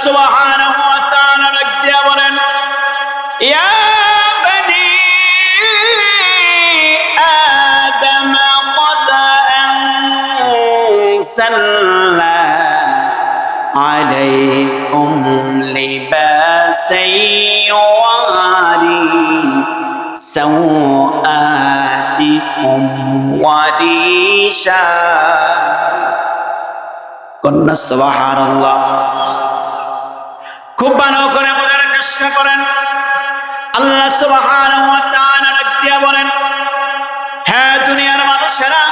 সুবহানাহু ওয়া তাআলা ডাক দিয়া বলেন, ইয়া বনি আদম قد أنزلنا عليكم لباسا يواري سوآتكم وريشا কন্যা সুবহানাল্লাহ। খুব ভালো করে বোঝার চেষ্টা করেন। আল্লাহ সুবহানাহু ওয়া তাআলা ডাক দিয়া বলেন, হে দুনিয়ার মানুষেরা,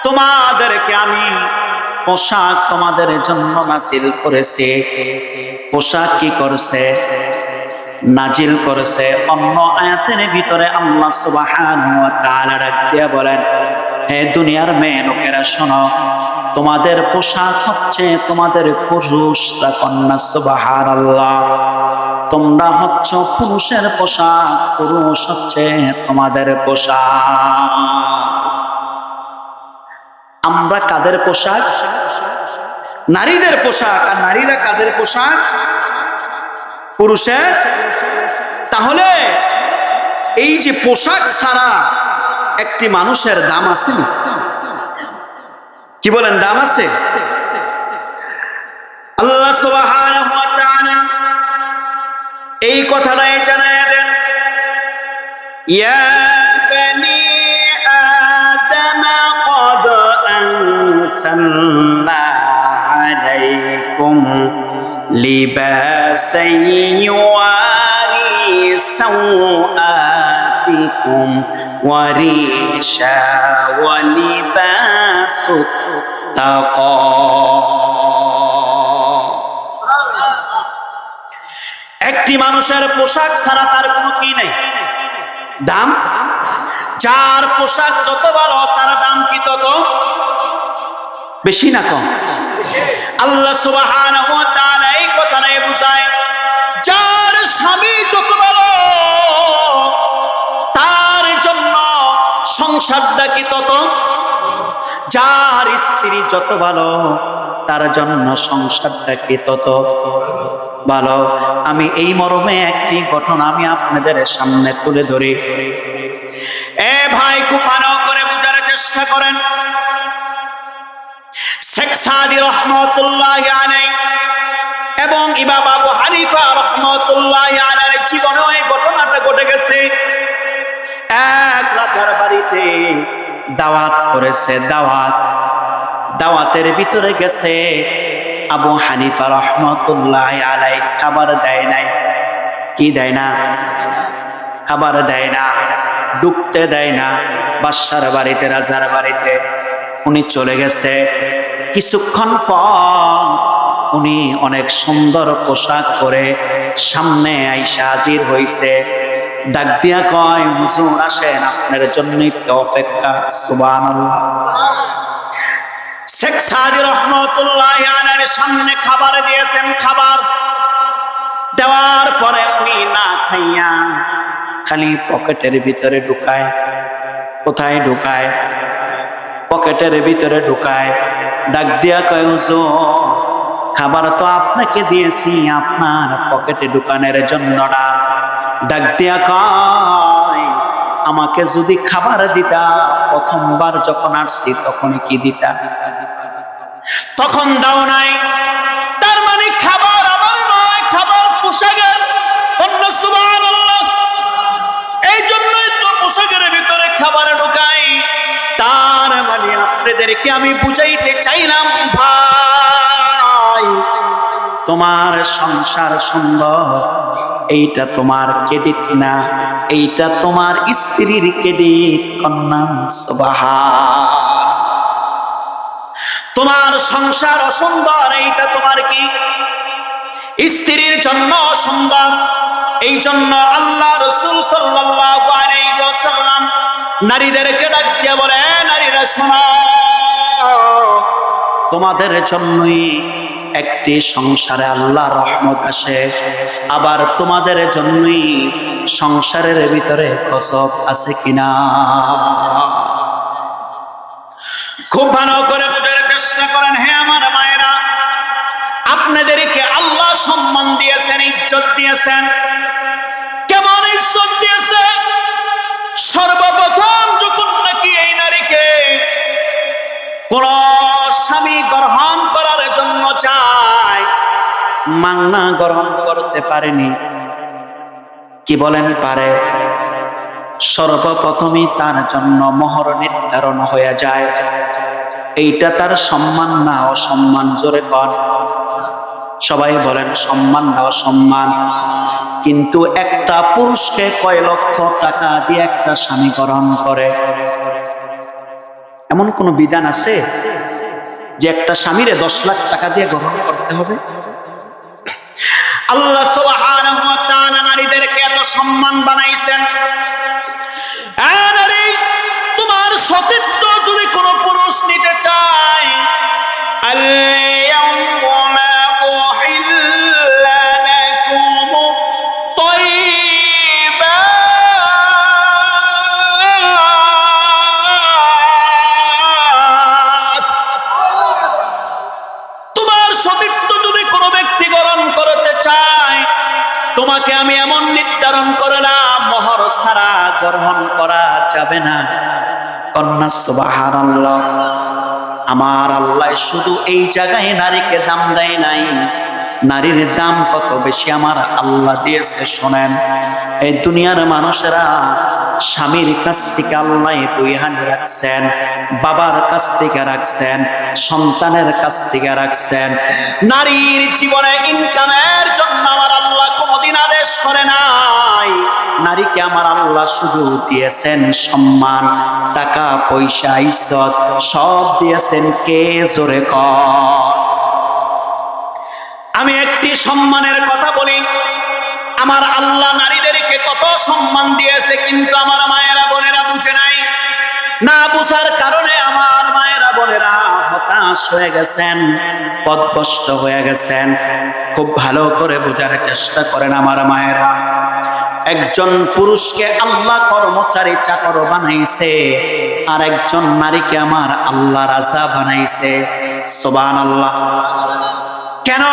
তোমাদেরকে আমি পোশাক তোমাদের জন্য নাজিল করেছি। পোশাক কি করছে? নাজিল করেছে। অন্য আয়াতের ভিতরে আল্লাহ সুবহানাহু ওয়া তাআলা ডাক দিয়া বলেন, হে দুনিয়ার মেয়ে লোকেরা শোনো, তোমাদের পোশাক হচ্ছে তোমাদের পুরুষরা। কন্যা সুবহানাল্লাহ। তোমরা হচ্ছ পুরুষের পোশাক, পুরুষ হচ্ছে তোমাদের পোশাক। আমরা কাদের পোশাক? নারীদের পোশাক। আর নারীরা কাদের পোশাক? পুরুষের। তাহলে এই যে পোশাক ছাড়া একটি মানুষের দাম আছে? কি বলেন, দাম আছে? আল্লাহ সুবহানাহু ওয়া তাআলা এই কথাটাই জানায় দেন, ইয়া বনি আদম قد أنزلنا عليكم لباسا يواري سوآتكم وريشا ولباس التقوى। একটি মানুষের পোশাক ছাড়া তার কোনো কি নেই, দাম। যার পোশাক যত ভালো তার দাম কি তত বেশি না কম? আল্লাহ সুবহানাহু ওয়া তাআলা এই কথাটাই বুঝায়, যার স্বামী যত ভালো তার জন্য সংসারটা কি তত, যার স্ত্রী যত ভালো তার জন্য সংসারটা কি তত ভালো। আমি এই মর্মে একটি ঘটনা আমি আপনাদের সামনে তুলে ধরি। এ ভাই, খুব ভালো করে বোঝার চেষ্টা করেন। শেখ সাদি রহমাতুল্লাহি আলাইহি এবং ইমাম আবু হানিফা রহমাতুল্লাহি আলাইহির জীবনে এই ঘটনাটা ঘটে গেছে। এক রাজার বাড়িতে দাওয়াত করেছে। দাওয়াতের ভিতরে গেছে আবু হানিফা রহমাতুল্লাহি আলাইহি। খাবার দেয় নাই। কি দেয় না? খাবার দেয় না, ঢুকতে দেয় না। বাদশার বাড়িতে, রাজার বাড়িতে উনি চলে গেছে। কিছুক্ষণ পর উনি অনেক সুন্দর পোশাক পরে সামনে আইসা হাজির হইছে। ডাক দিয়া কয়, হুজুর আসেন, আপনার জন্যই তো অপেক্ষা। সুবহানাল্লাহ। শেখ সাদি রহমাতুল্লাহি আলাইহির সামনে খাবার দিয়েছেন। খাবার দেওয়ার পরে উনি না খাইয়া খালি পকেটের ভিতরে ঢুকায়। কোথায় ঢুকায়? পকেটের ভিতরে ঢুকায়। ডাক দিয়া কয়, হুজুর খাবার তো আপনাকে দিয়েছি, আপনার পকেটে ঢুকানোর জন্য না। ডাক দিয়া কয়, আমাকে যদি খাবার দিতা, প্রথমবার যখন আসছি তখন কি দিতা? তখন দাও নাই। তার মানে খাবার আমার নয়, খাবার পোশাকের। অন্য সুবহানাল্লাহ। এই জন্যই তো পোশাকের ভিতরে খাবার ঢুকাই। তার মানে আপনাদেরকে আমি বুঝাইতে চাইলাম, ভাই তোমার সংসার সুন্দর, এইটা তোমার ক্রেডিট না, এইটা তোমার স্ত্রীর ক্রেডিট। কন্যা সুবহানাল্লাহ। তোমার সংসার অসুন্দর, এইটা তোমার কি স্ত্রীর জন্য সুন্দর। এই জন্য আল্লাহ রাসূল সাল্লাল্লাহু আলাইহি ওয়াসাল্লাম নারীদেরকে ডাক দিয়ে বলে, নারীরা শোনো, তোমাদের জন্যই একটি সংসারে আল্লাহর রহমত আসে, আবার তোমাদের জন্যই সংসারের ভিতরে গজব আছে কিনা। খুব ভালো করে বোঝার চেষ্টা করেন। হে আমার মায়েরা, আপনাদেরকে আল্লাহ সম্মান দিয়েছেন, ইজ্জত দিয়েছেন। কেমন ইজ্জত দিয়েছে? সর্বপ্রথম যখন নাকি এই নারীকে কোন স্বামী গ্রহণ করার জন্য চায়, মাংনা গ্রহণ করতে পারেনি। কি বলেন পারে? সর্বপ্রথমই তার জন্য মোহর নির্ধারণ হয়ে যায়। এইটা তার সম্মান না অসম্মান? জোরে কর। সবাই বলেন সম্মান না অসম্মান? কিন্তু একটা পুরুষকে কয় লক্ষ টাকা দিয়ে একটা স্বামী গ্রহণ করে? এমন কোন বিধান আছে যে একটা স্বামীরে 10 লাখ টাকা দিয়ে গ্রহণ করতে হবে? আল্লাহ সুবহানাহু ওয়া তাআলা নারীদেরকে এত সম্মান বানাইছেন। নারী, তোমার সতীত্ব যদি কোন পুরুষ নিতে চায়, আল-ইয়াউমা উহিল্লা লাকুম তাইয়্যিবাত। তোমার সতীত্ব যদি কোনো ব্যক্তি গ্রহণ করতে চায়, তোমাকে আমি এমন নির্ধারণ করলাম, মোহর ছাড়া গ্রহণ করা যাবে না। কন্যা সুবহানাল্লাহ। আমার আল্লাহ শুধু এই জায়গায় নারীকে দাম দেয় নাই, নারীর দাম কত বেশি আমার আল্লাহ দিয়েছে শোনেন। এই দুনিয়ার মানুষেরা স্বামীর কাছ থেকে আল্লাহ 2 হাত রাখছেন, বাবার কাছ থেকে রাখছেন, সন্তানের কাছ থেকে রাখছেন। নারীর জীবনে ইনকামের জন্য আমার আল্লাহ কোনদিন আদেশ করে নাই। নারীকে আমার আল্লাহ শুধু দিয়েছেন সম্মান, টাকা পয়সা, ইজ্জত সব দিয়েছেন। কে? জোরে কর। আমি একটি সম্মানের কথা বলি। আমার আল্লাহ নারীদেরকে কত সম্মান দিয়েছে, কিন্তু আমার মায়েরা বোনেরা বুঝে নাই। না বুঝার কারণে আমার মায়েরা বোনেরা হতাশ হয়ে গেছেন, পথভ্রষ্ট হয়ে গেছেন। খুব ভালো করে বোঝার চেষ্টা করেন আমার মায়েরা। একজন পুরুষকে আল্লাহ কর্মচারী চাকর বানাইছে, আর একজন নারীকে আমার আল্লাহ রাজা বানাইছে। সুবহানাল্লাহ। কেন?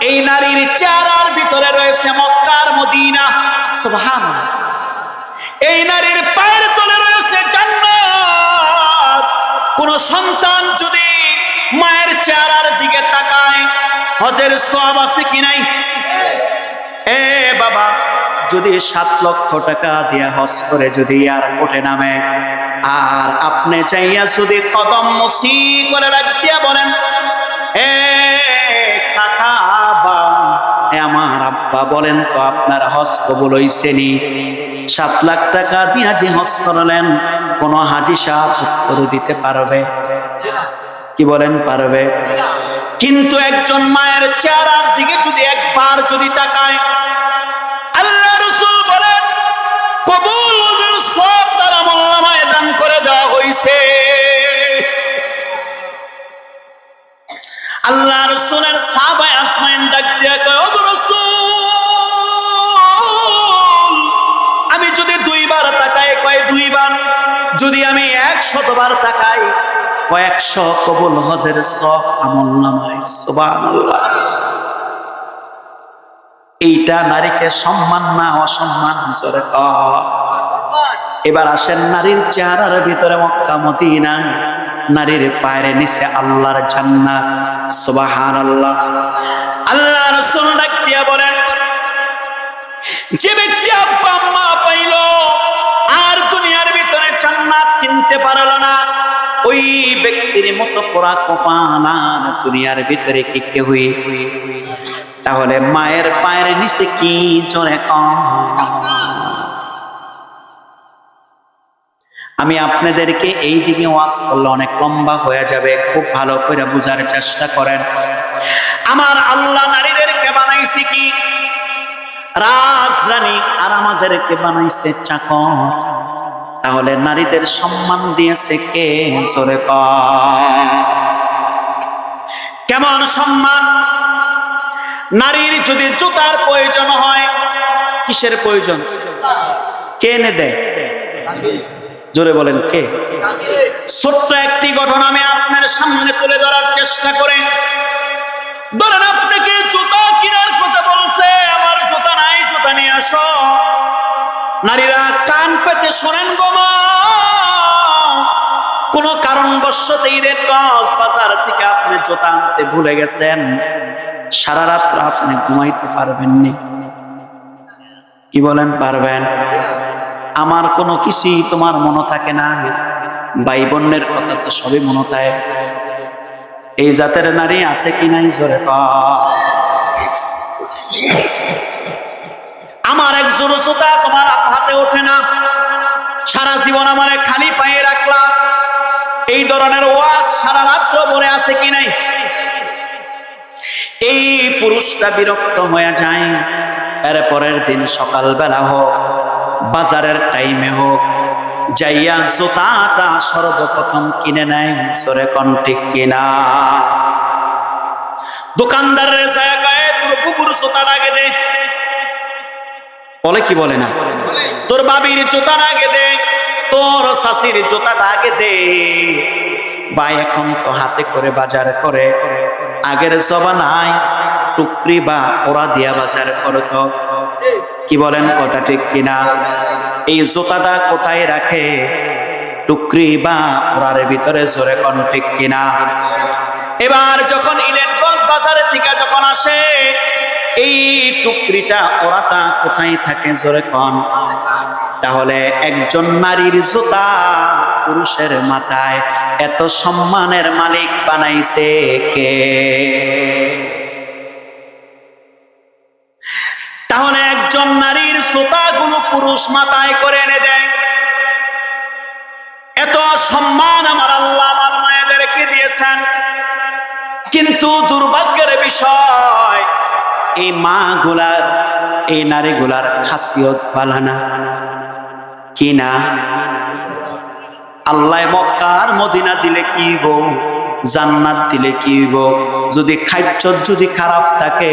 এই নারীর চেহারার ভিতরে রয়েছে মক্কা আর মদিনা। সুবহানাল্লাহ। এই নারীর পায়ের তলে রয়েছে জান্নাত। কোন সন্তান যদি মায়ের চেহারার দিকে তাকায়, হজের সওয়াব আছে কি নাই? এ বাবা, যদি 7 লক্ষ টাকা দিয়ে হজ করে যদি এয়ারপোর্টে নামে, আর আপনি চাইয়া যদি কদম মুসি করে রাখ দিয়া বলেন, এ কাকা বা আমার আব্বা বলেন তো আপনার হজ কবুল হইছে নি? 7 লাখ টাকা দিয়া যে হজ করলেন, কোন হাজী সাহেব উত্তর দিতে পারবে? কি বলেন? পারবে? কিন্তু একজন মায়ের চেহারার দিকে যদি একবার যদি তাকায়, আল্লাহ রাসূল বলেন কবুল হজের সওয়াব তার আমলনামায় দান করে দেওয়া হইছে। আল্লাহ রাসূলের সাহাবায়ে আসমান ডাক দিয়ে কয়, ও রাসূল, আমি যদি 2 বার তাকাই, কয় 2 বার, যদি আমি 100 বার তাকাই, কয় 100 কবুল হজের সওয়াব আমলনামায়। সুবহানাল্লাহ। এইটা নারীকে সম্মান না অসম্মান? জোরে কর। এবার আসেন নারীর চেহারার ভিতরে মক্কা মদিনা, নারীর পায়ের নিচে আল্লাহর জান্নাত। সুবহানাল্লাহ। আল্লাহ রাসূল ডাক দিয়া বলেন, যে ব্যক্তি আব্বা আম্মা পাইল আর দুনিয়ার ভিতরে জান্নাত কিনতে পারল না, ওই ব্যক্তির মতো পোড়া কপাল দুনিয়ার ভিতরে কি কেউই? তাহলে মায়ের পায়ের নিচে কি? জোরে কম। আমি আপনাদেরকে এই দিকে ওয়াজ করলে অনেক লম্বা হয়ে যাবে, খুব ভালো করে বোঝার চেষ্টা করেন। আমার আল্লাহ নারীদেরকে বানাইছে কি? রাজরানী, আর আমাদেরকে বানাইছে চাকর। তাহলে নারীদের সম্মান দিয়েছে কে? জোরে কর। কেমন সম্মান? নারীর যদি জুতার প্রয়োজন হয়, কিসের প্রয়োজন? কে এনে দেয়? জোরে বলেন কে? ছোট্ট একটি ঘটনা আমি আপনার সামনে তুলে ধরার চেষ্টা করি। ধরেন আপনাকে জুতা কেনার কথা বলছে, আমার জুতা নাই, জুতা নিয়ে আসো। নারীরা কান পেতে শোনেন গো মা, কোন কারণবশত ঈদের বাজার থেকে আপনি জুতা আনতে ভুলে গেছেন, সারা রাত আপনি ঘুমাইতে পারবেননি। কি বলেন, পারবেন? আমার কোনো কিছুই তোমার মনে থাকে না, ভাই বোনের কথা তো সবই মনে থাকে। এই জাতের নারী আছে কি নাই জোরে কও। আমার এক জোড়া জুতা তোমার হাতে ওঠে না, সারা জীবন আমারে খালি পায়ে রাখলা, এই ধরনের ওয়াজ সারা রাত্র ভরে আছে কি নাই? এই পুরুষটা বিরক্ত হয়ে যায়। এর পরের দিন সকালবেলা হোক, বাজারের টাইমে হোক, যাইয়া জুতাটা সর্বপ্রথম কিনে নেয়। জোরে কোন ঠিক কিনা? দোকানদারের জায়গায় তোর বুবুর জুতাটা আগে দে, বলে কি বলে না? তোর বাবির জুতাটা আগে দে, তোর শাশির জুতাটা আগে দে। ভাই এখন তো হাতে করে বাজার করে, আগের জমানায় টুকরি বা ওরা দিয়া বাজার করতো। কি বলেন, কথা ঠিক কিনা? এই জুতাটা কোথায় রাখে? টুকরি বা ওরার ভিতরে। জোরে কোন ঠিক কিনা? এবার যখন ইলেনগঞ্জ বাজারে থেকে যখন আসে, এই টুকরিটা ওরাটা কোথায় থাকে? জোরে কোন। তাহলে একজন নারীর জুতা পুরুষের মাথায় এত সম্মানের মালিক বানাইছে কে? তাহলে একজন নারীর জুতাগুলো পুরুষ মাথায় করে এনে দেয়, এত সম্মান আমার আল্লাহ আমার মায়েদেরকে দিয়েছেন। কিন্তু দুর্ভাগ্যের বিষয়, এই মা গুলার, এই নারীগুলার খাসিয়ত পালানা কি না? আল্লাহ মক্কার মদিনা দিলে কি গো, জান্নাত দিলে কি গো, যদি খাদ্য যদি খারাপ থাকে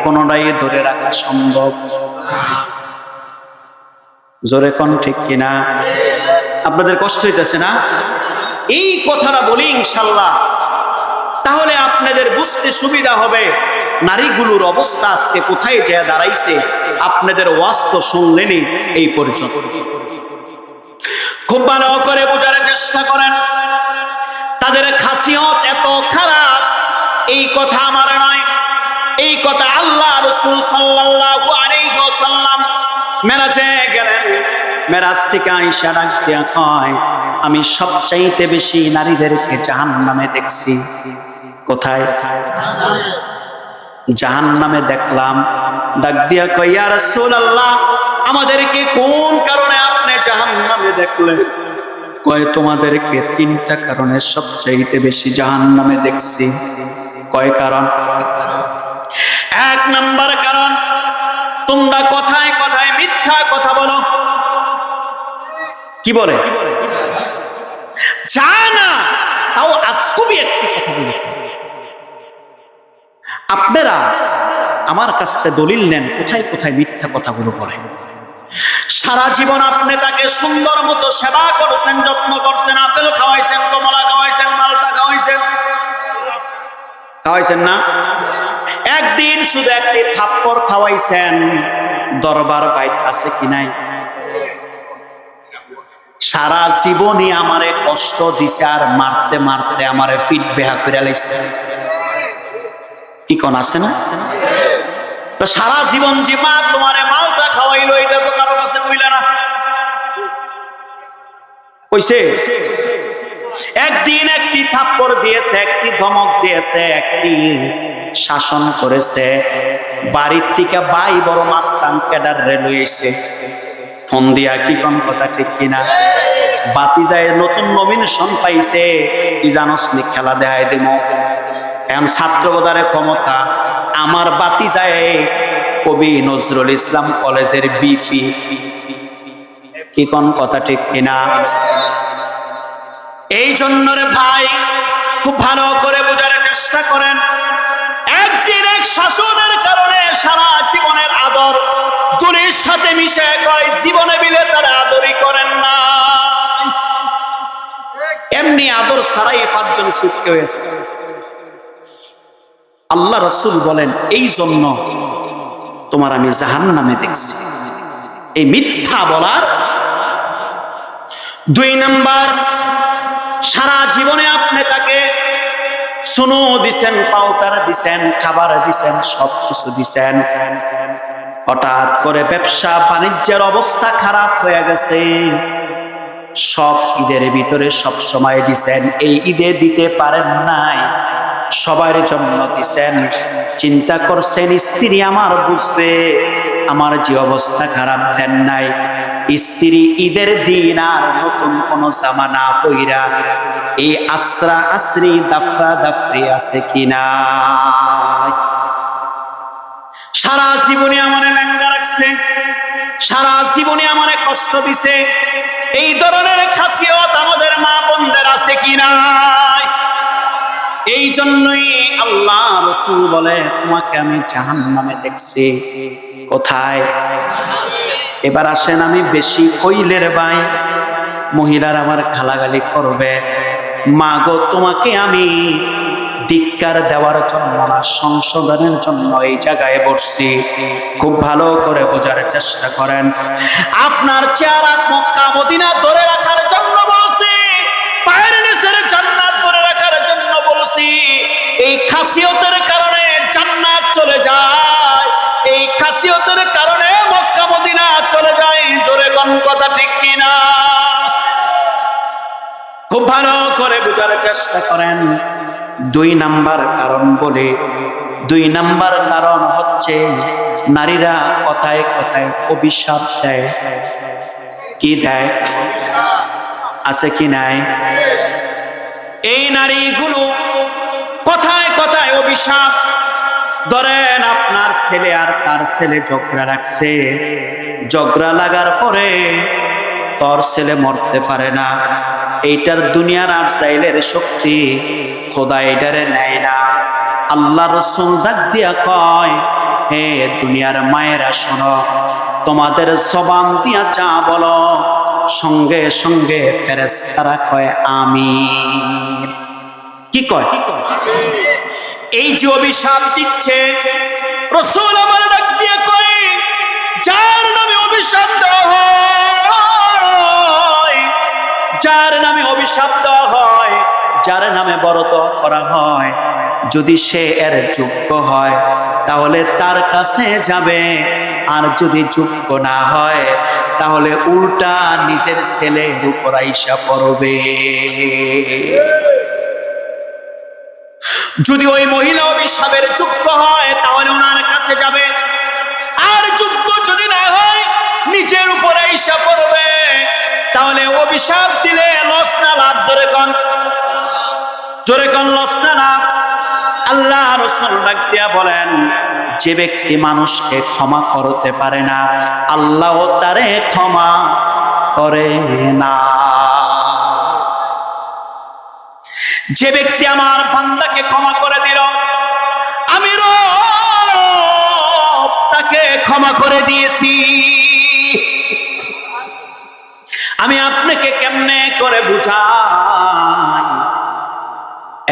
কোনটাই ধরে রাখা সম্ভব? জোরে কোন ঠিক কিনা? আপনাদের কষ্ট হইতেছে না? এই কথাটা বলি ইনশাল্লাহ, তাহলে আপনাদের বুঝতে সুবিধা হবে নারীগুলোর অবস্থা আজকে কোথায় যায় দাঁড়াইছে। আপনাদের ওয়াজ তো শুনলেনই এই পর্যন্ত। খুব ভালো করে বোঝার চেষ্টা করেন, তাদের খাসিয়ত এত খারাপ। এই কথা আমার নয়, এই কথা আল্লাহ রাসূল সাল্লাল্লাহু আলাইহি ওয়াসাল্লাম মেরাজে গেলেন। মেরাজ থেকে আয়েশা ডাক দিয়া কয়, আমি সবচাইতে বেশি নারীদেরকে জাহান্নামে দেখছি। কোথায়? জাহান্নামে দেখলাম। ডাক দিয়া কয়, ইয়া রাসূলুল্লাহ, আমাদেরকে কোন কারণে আপনি জাহান্নামে দেখলেন? কয়, তোমাদেরকে তিনটা কারণে সবচাইতে বেশি জাহান্নামে দেখছি। কয় কারণ? এক নাম্বার কারণ, তোমরা কথায় কথায় মিথ্যা কথা বলো। কি বলে? জানা তাও আজকুবি একটু কথা বলে। আপনারা আমার কাছ থেকে দলিল নেন, কোথায় কোথায় মিথ্যা কথাগুলো বলে। সারা জীবন আপনি তাকে সুন্দর মতো সেবা করছেন, যত্ন করছেন, আপেল খাওয়াইছেন, কমলা খাওয়াইছেন, মালটা খাওয়াইছেন, খাওয়াইছেন না? একদিন শুধু একটি থাপ্পড় খাওয়াইছেন, দরবার বাইট আছে কি নাই? সারা জীবনই আমারে কষ্ট দিছে, আর মারতে মারতে আমারে ফিট বেহা করে লাইছে। কি কোন আছে না? তো সারা জীবন যে মা তোমারে মালটা খাওয়াইলো, এটা তো কারো কাছে কইলা না, কইছে? একদিন একটি থাপ্পড় দিয়েছে, একটি ধমক দিয়েছে, একটি শাসন করেছে। বাড়ির থেকে বাই বড় মাস্তান ক্যাডার লইছে ফোন দিয়া। কি কোন কথা ঠিক কিনা? বাতি যায় নতুন নমিনেশন পাইছে, কি জানোস নি, খেলা দেখাই দেব। এখন ছাত্রগদারে ক্ষমতা, আমার বাতি যায় কবি নজরুল ইসলাম কলেজের বিপি। কি কোন কথা ঠিক কিনা? এই জন্য রে ভাই, খুব ভালো করে বোঝার চেষ্টা করেন। একদিন এক শাসনের কারণে সারা জীবনের আদর দুনির সাথে মিশে গয়, জীবনে মিলে তারা আদরই করেন না। এমনি আদর ছাড়াই 5 জন সুটকে হয়েছে। আল্লাহ রাসূল বলেন এই জন্য তোমার আমি জাহান্নামে দেখছি। এই মিথ্যা বলার 2 নাম্বার, সারা জীবনে আপনি তাকে সোনো দিছেন, পাউডার দিছেন, খাবার দিছেন, সবকিছু দিছেন, হঠাৎ করে ব্যবসা বাণিজ্যের অবস্থা খারাপ হয়ে গেছে। সব ঈদের ভিতরে সব সময় দিছেন, এই ঈদে দিতে পারেন নাই, সবার জন্য দিছেন। চিন্তা করছেন স্ত্রী আমার বুঝবে আমার যে অবস্থা খারাপ, দেন নাই। স্ত্রী ঈদের দিন আর নতুন কোন জামা না পইরা এই আসরা আসরি দাফরা দাফরি আছে কিনা। সারা জীবনে আমার লেঙ্গা রাখছে, সারা জীবনে আমার কষ্ট দিছে, এই ধরনের খাসিয়ত আমাদের মা বোনদের আছে কিনা। এই জন্যই আল্লাহ রাসূল বলে তোমাকে আমি জাহান্নামে দেখছি। কোথায়? এবার আসেন, আমি বেশি কইলের ভাই মহিলার আমার গালাগালি করবে। মা গো, তোমাকে আমি ধিক্কার দেওয়ার জন্য না, সংশোধনের জন্য এই জায়গায় বসছি। খুব ভালো করে বোঝার চেষ্টা করেন। আপনার চেহারা মক্কা মদিনা ধরে রাখার জন্য বলছি, পায়ের নিচের জান্নাত ধরে রাখার জন্য বলছি। এই খাসিয়তের কারণে জান্নাত চলে যায়, এই খাসিয়তের কারণে মক্কা মদিনা চলে যায়। জোরে কোন কথা ঠিক কিনা? খুব ভালো করে বোঝার চেষ্টা করেন। 2 নাম্বার কারণ বলে, 2 নাম্বার কারণ হচ্ছে নারীরা কথায় কথায় অভিশাপ দেয়। কি দেয়? আছে কি নাই? এই নারীগুলো কথায় কথায় অভিশাপ। ধরেন আপনার ছেলে আর তার ছেলে ঝগড়া রাখছে, ঝগড়া লাগার পরে তোর ছেলে মরতে পারে না, এইটার দুনিয়ার আর চাইলের শক্তি খোদা এটারে নেয় না। আল্লাহ রাসূল ডাক দিয়া কয়, হে দুনিয়ার মায়েরা শোনো, তোমাদের জবান দিয়া যা বলো সঙ্গে সঙ্গে ফেরেশতারা কয় আমিন। কি কয়? এই যে অভিশাপ দিচ্ছে, রাসূল আমার ডাক দিয়া কয়, যার নামে অভিশাপ দেওয়া হয়, যার নামে অভিশাপ দেওয়া হয়, যার নামে বরত করা হয়, যদি সে এর যোগ্য হয় তাহলে তার কাছে যাবে, আর যদি যোগ্য না হয় তাহলে উল্টা নিজের ছেলের উপর আইসা পড়বে। যদি ওই মহিলা অভিশাপের যোগ্য হয় তাহলে ওনার কাছে যাবে, আর যোগ্য যদি না হয় নিজের উপর আইসা পড়বে। তাহলে অভিশাপ দিলে লস না লাভ? জোরে কোন, জোরে কোন, লস না লাভ? আল্লাহ রাসূল ডাক দিয়া বলেন, যে ব্যক্তি মানুষকে ক্ষমা করতে পারে না আল্লাহ তারে ক্ষমা করে না। যে ব্যক্তি আমার বান্দাকে ক্ষমা করে দিল, আমি রব তাকে ক্ষমা করে দিয়েছি। আমি আপনাকে কেমনে করে বুঝাই?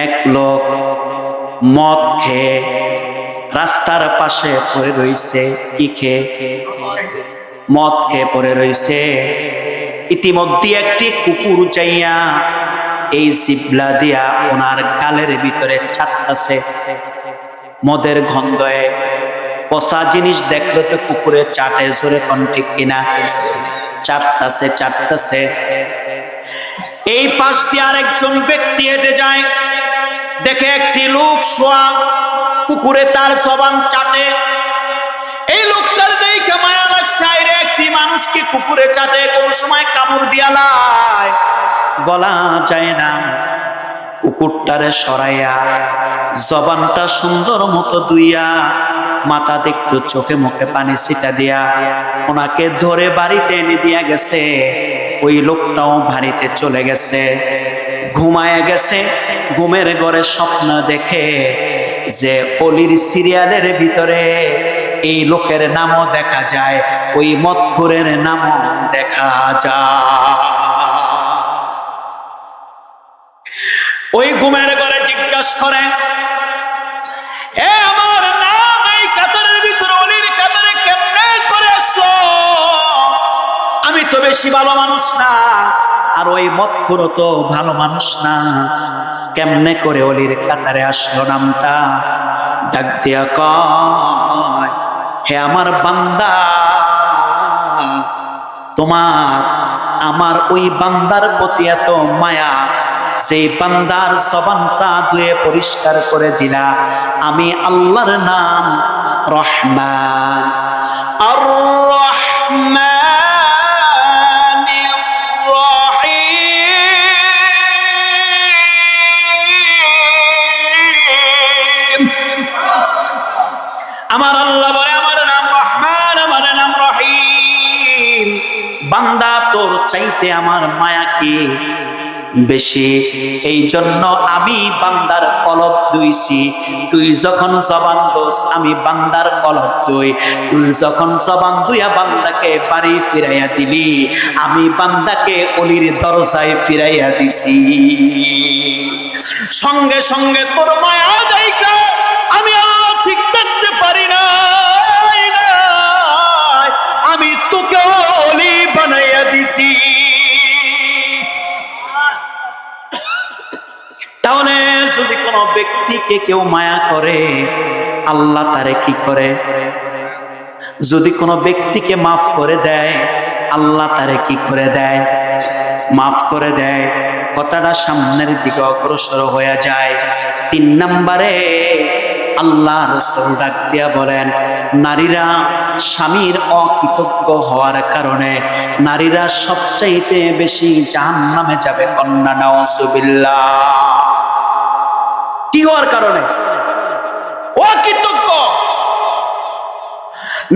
এক লোক মদ খেয়ে রাস্তার পাশে পড়ে রইছে। কি খেয়ে? মদ খেয়ে পড়ে রইছে। ইতিমধ্যে একটি কুকুর চাইয়া এই জিবলা দিয়া ওনার গালের ভিতরে চাটতাছে। মদের গন্ধে পচা জিনিস দেখলে তো কুকুরে চাটে, জোরে কোন ঠিক কিনা? চাটতাছে চাটতাছে। এই পাশ দিয়ে আরেকজন ব্যক্তি হেঁটে যায়, দেখে একটি লোক শোয়া, কুকুরে তার জবান চাটে। এই লোকটার দেখে মায়া লাগছে, আইরে একটি মানুষকে কুকুরে চাটে, কোন সময় কামড় দিয়া লাই, বলা যায় না। কুকুরটারে সরাইয়া জবানটা সুন্দর মতো ধুইয়া মাথা দেখতো, চোখে মুখে পানি ছিটা দিয়া ওনাকে ধরে বাড়িতে এনে দিয়া গেছে। ওই লোকটাও বাড়িতে চলে গেছে, ঘুমায় গেছে। ঘুমের ঘরে স্বপ্ন দেখে যে অলির সিরিয়ালের ভিতরে এই লোকের নামও দেখা যায়, ওই মদখোরের নামও দেখা যায়। ওই ঘুমের ঘরে জিজ্ঞাসা করে, এ আমার নাম এই কাতারের ভিতরে অলির কাতারে কেমনে করে আসলো? আমি তো বেশি ভালো মানুষ না, আর ওই মৎখুরও তো ভালো মানুষ না, কেমনে করে অলির কাতারে আসলো নামটা? ডাক দিয়া কয়, হে আমার বান্দা, তোমার আমার ওই বান্দার প্রতি এত মায়া, সেই বান্দার জবানটা ধুয়ে পরিষ্কার করে দিলা। আমি আল্লাহর নাম রহমান, আর রহমান রহিম। আমার আল্লাহ বলে আমার নাম রহমান, আমার নাম রহিম। বান্দা তোর চাইতে আমার মায়া কি বেশি, এই জন্য আমি বান্দার কলব ধুইছি। তুই যখন জবান দোস আমি বান্দার কলব ধুই। তুই যখন জবান ধুইয়া বান্দাকে বাড়ি ফিরাইয়া দিলি, আমি বান্দাকে অলির দরজায় ফিরাইয়া দিছি। সঙ্গে সঙ্গে তোর মায়া দেখা আমি আর ঠিক থাকতে পারি না, আমি তোকে অলি বানাইয়া দিছি। তাহলে যদি কোনো ব্যক্তিকে কেউ মায়া করে, আল্লাহ তারে কি করে? যদি কোনো ব্যক্তিকে মাফ করে দেয়, আল্লাহ তারে কি করে দেয়? মাফ করে দেয়। কথাটা সামনের দিকে অগ্রসর হয়ে যায়। 3 নম্বরে আল্লাহ রাসূল ডাক দিয়া বলেন, নারীরা স্বামীর অকৃতজ্ঞ হওয়ার কারণে নারীরা সবচাইতে বেশি জাহান্নামে যাবে। কন্যা নাউজুবিল্লাহ। কি হওয়ার কারণে? অকৃতজ্ঞ।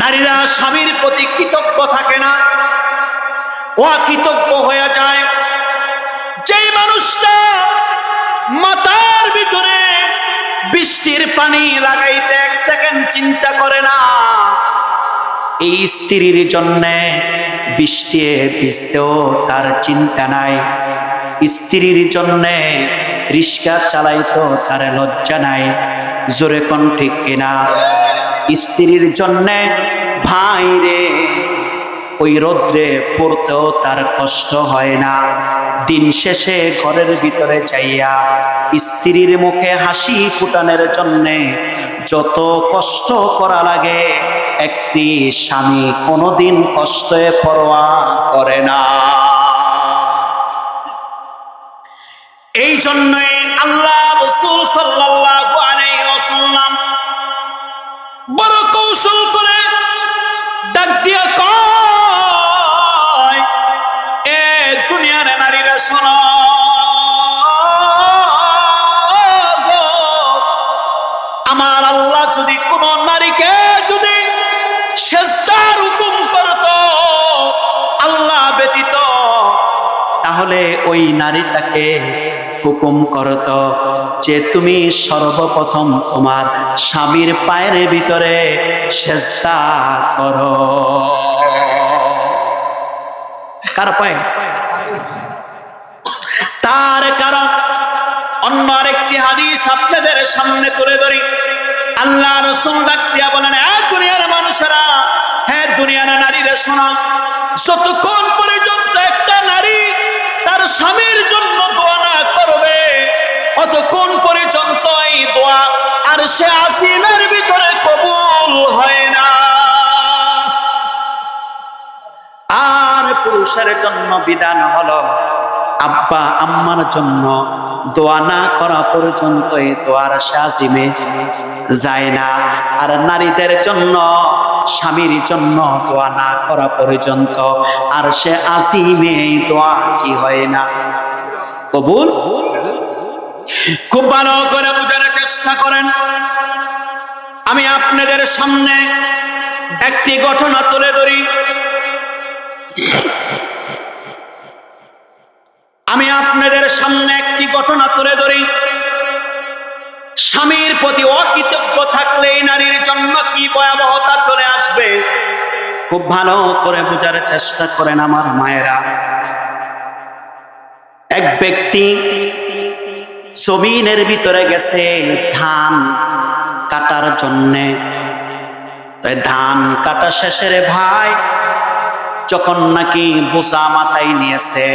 নারীরা স্বামীর প্রতি কৃতজ্ঞ থাকে না, অকৃতজ্ঞ হয়ে যায়। যেই মানুষটা মাথার ভিতরে বৃষ্টির পানি লাগাইতে 1 সেকেন্ড চিন্তা করে না, এই স্ত্রীর জন্যে বৃষ্টি ভিজতেও তার চিন্তা নাই, স্ত্রীর জন্যে রিক্সা চালাইতো তার লজ্জা নাই। জোরে কোন ঠিক কিনা? স্ত্রীর জন্যে ভাইরে ওই রোদ্রে পড়তেও তার কষ্ট হয় না। দিন শেষে ঘরের ভিতরে যাইয়া স্ত্রীর মুখে হাসি ফুটানোর জন্যে যত কষ্ট করা লাগে, একটি স্বামী কোনোদিন কষ্টে পরোয়া করে না। এই জন্যই আল্লাহ রাসূল সাল্লাল্লাহু আলাইহি ওয়াসাল্লাম বড় কৌশল করে ডাক দিয়া কয়, এ দুনিয়ার নারীরা শোনো, আমার আল্লাহ যদি কোন নারীকে যদি সেজদার হুকুম করত আল্লাহ ব্যতীত, তাহলে ওই নারীটাকে হুকুম করত যে তুমি সর্বপ্রথম তোমার স্বামীর পায়ের ভিতরে সেজদা করো। কার পায়ে? তার কারণ অন্য আরেকটি হাদিস আপনাদের সামনে তুলে ধরি। আল্লাহ রাসূল ডাক দিয়া বলেন, হ্যাঁ দুনিয়ার মানুষেরা, হ্যাঁ দুনিয়ার নারীরা শোনো, যতক্ষণ পর্যন্ত একটা নারী তার স্বামীর জন্য দোয়া না করবে, অতক্ষণ পর্যন্ত এই দোয়া আরশে আসিমের ভিতরে কবুল হয় না। আর পুরুষের জন্য বিধান হলো, আব্বা আম্মার জন্য দোয়া না করা পর্যন্ত এই দোয়ার আরশে আসিমে যায় না। আর নারীদের জন্য স্বামীর জন্য দোয়া না করা পর্যন্ত আরশে আসিমে এই দোয়া কি হয় না? কবুল। খুব ভালো করে বুঝার চেষ্টা করেন। আমি আপনাদের সামনে একটি ঘটনা তুলে ধরি। আমি আপনাদের সামনে একটি ঘটনা তুলে ধরি। স্বামীর প্রতি অকৃতজ্ঞ থাকলে নারীর জন্য কি ভয়াবহতা চলে আসবে, খুব ভালো করে বোঝার চেষ্টা করেন আমার মায়েরা। এক ব্যক্তি জমিনের ভিতরে গেছে ধান কাটার জন্যে। ধান কাটা শেষে রে ভাই, যখন নাকি বোঝা মাথায় নিয়েছে,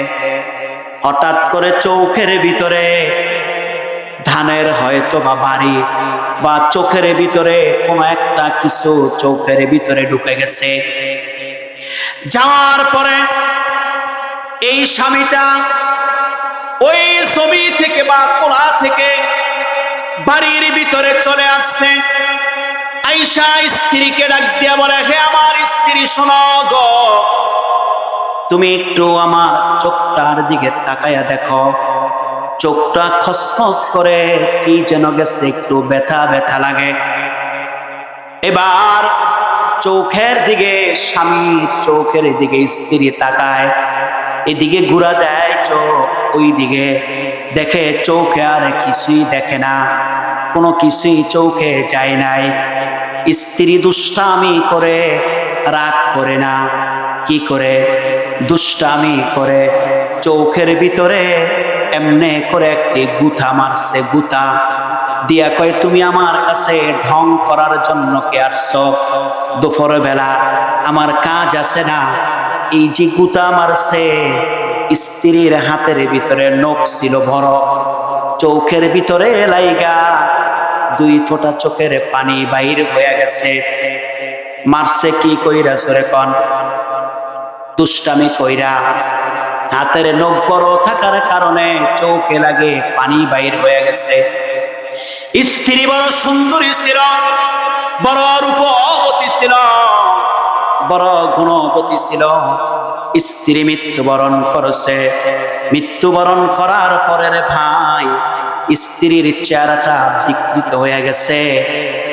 হঠাৎ করে চোখের ভিতরে ধানের হয়তো বা বাড়ি বা চোখের ভিতরে কোনো একটা কিছু চোখের ভিতরে ঢুকে গেছে। যাওয়ার পরে এই স্বামীটা ওই ছবি থেকে বা কোলা থেকে বাড়ির ভিতরে চলে আসছে। আয়েশা স্ত্রীকে ডাক দিয়া বলে, হে আমার স্ত্রী, শোনো গো, তুমি একটু আমার চোখটার দিকে তাকায়া দেখো। চোখটা খসখস করে কি যেন গেছে, একটু ব্যথা ব্যথা লাগে। এবার চোখের দিকে, স্বামী চোখের দিকে স্ত্রী তাকায়, এদিকে ঘুরা দেয় চোখ, ওই দিকে দেখে চোখে আর কিছুই দেখে না, কোনো কিছুই চোখে যায় নাই। স্ত্রী দুষ্টামি করে, রাগ করে না, কি করে দুষ্টামি করে, চোখের ভিতরে এমনে করে একটি গুথা মারছে। গুথা দিয়া কয়, তুমি আমার কাছে ঢং করার জন্য কে আসছো? দুপুর বেলা আমার কাজ আছে না? এই যে গুথা মারছে, স্ত্রীর হাতের ভিতরে নখ ছিল বড়, চোখের ভিতরে লাইগা 2 ফোঁটা চোখের পানি বাইর হয়ে গেছে। মারছে কি কইরা? সরে কন। দুষ্টামি কইরা। হাতের নখ বড় থাকার কারণে চোখে লাগে পানি বাইর হয়ে গেছে। স্ত্রী বড় সুন্দরী ছিল, বড় রূপবতী ছিল, বড় গুণবতী ছিল। স্ত্রী মৃত্যুবরণ করেছে। মৃত্যুবরণ করার পরের ভাই, স্ত্রীর চেহারাটা বিকৃত হয়ে গেছে,